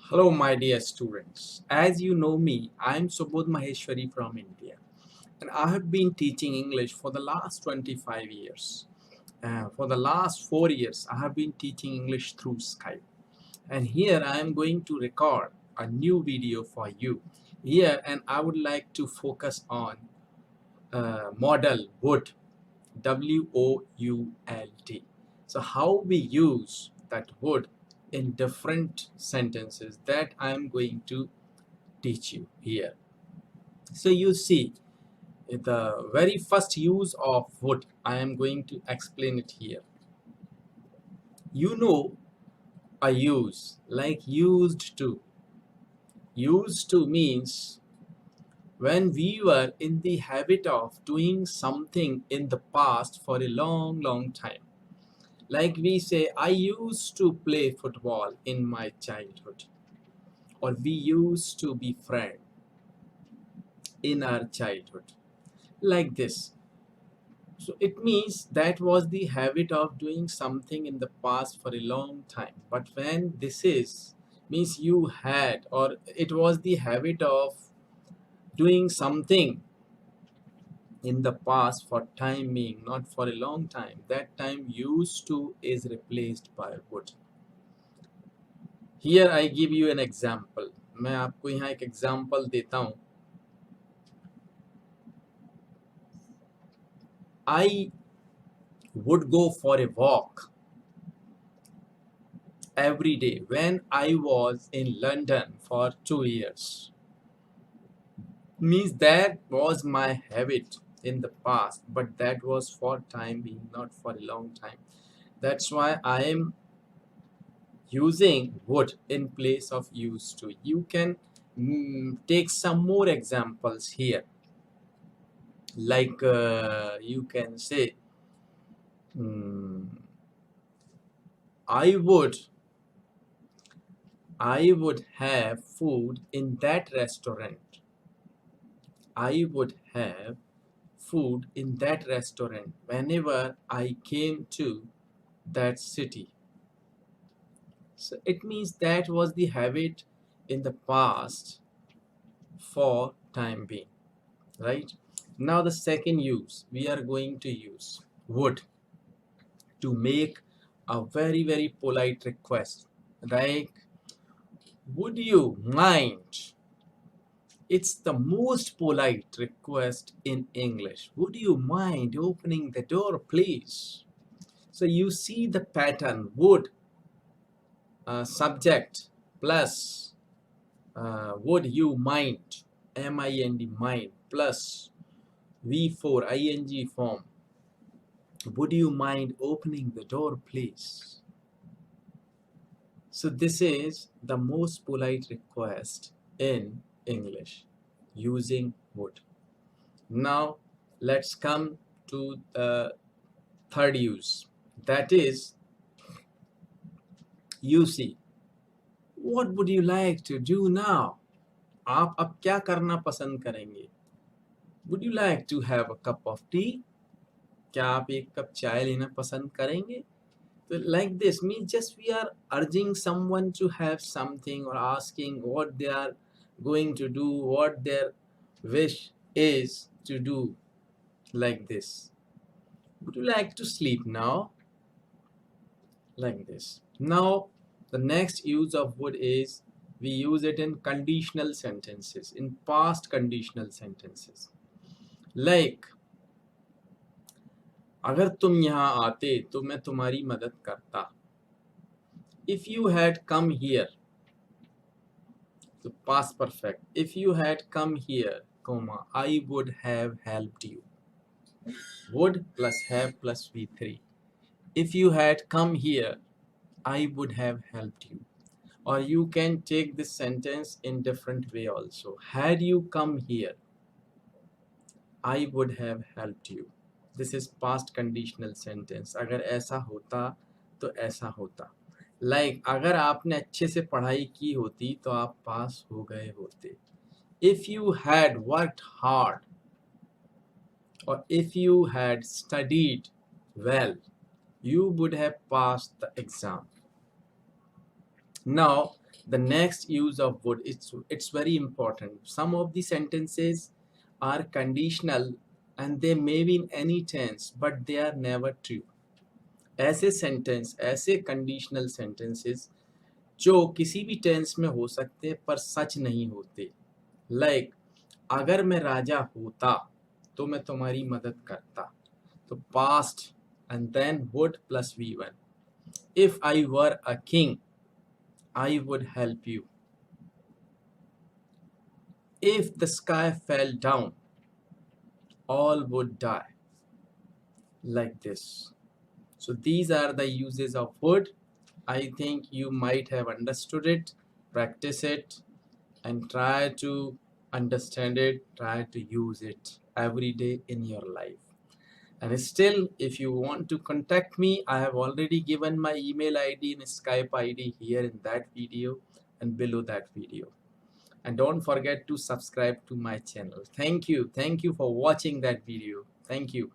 Hello, my dear students. As you know me, I am Subodh Maheshwari from India, and I have been teaching English for the last 25 years. For the last 4 years, I have been teaching English through Skype. And here I am going to record a new video for you. Here, and I would like to focus on modal would, WOULD. So how we use that would in different sentences that I am going to teach you here. So you see, the very first use of would, I am going to explain it here. You know a use like used to. Used to means when we were in the habit of doing something in the past for a long time. Like we say, I used to play football in my childhood, or we used to be friends in our childhood, like this. So it means that was the habit of doing something in the past for a long time. But when this is, means you had, or it was the habit of doing something in the past for time being, not for a long time, that time used to is replaced by would. Here I give you an example. मैं आपको यहाँ एक example देता हूँ. I would go for a walk every day when I was in London for 2 years. Means that was my habit in the past, but that was for time being, not for a long time. That's why I am using would in place of used to. You can take some more examples here. Like you can say, I would have food in that restaurant. I would have food in that restaurant whenever I came to that city. So it means that was the habit in the past for time being, right? Now the second use, we are going to use would to make a very polite request, like, would you mind? It's the most polite request in English. Would you mind opening the door, please? So you see the pattern. Would, subject plus would you mind, M-I-N-D, mind, plus V4 ing form. Would you mind opening the door, please? So this is the most polite request in English using would. Now let's come to the third use, that is, you see, what would you like to do now? आप अब क्या करना पसंद करेंगे? Would you like to have a cup of tea? क्या आप एक cup चाय लेना पसंद करेंगे? So like this means just we are urging someone to have something or asking what they are going to do, what their wish is to do, like this. Would you like to sleep now? Like this. Now the next use of would is we use it in conditional sentences, in past conditional sentences. Like, अगर तुम यहाँ आते तो मैं तुम्हारी मदद करता. If you had come here, so past perfect. If you had come here, comma, I would have helped you. Would plus have plus V3. If you had come here, I would have helped you. Or you can take this sentence in different way also. Had you come here, I would have helped you. This is past conditional sentence. अगर ऐसा होता तो ऐसा होता. Like, अगर आपने अच्छे से पढ़ाई की होती तो आप पास हो गए होते. If you had worked hard, or if you had studied well, you would have passed the exam. Now The next use of would, it's very important. Some of the sentences are conditional and they may be in any tense, but they are never true. ऐसे sentence, ऐसे conditional sentences जो किसी भी tense में हो सकते पर सच नहीं होते, लाइक अगर मैं राजा होता तो मैं तुम्हारी मदद करता, तो past and then would plus V1. If I were a king, I would help you. If the sky fell down, all would die. Like this. So these are the uses of would. I think you might have understood it, practice it, and try to understand it, try to use it every day in your life. And still, if you want to contact me, I have already given my email ID and Skype ID here in that video and below that video. And don't forget to subscribe to my channel. Thank you. Thank you for watching that video. Thank you.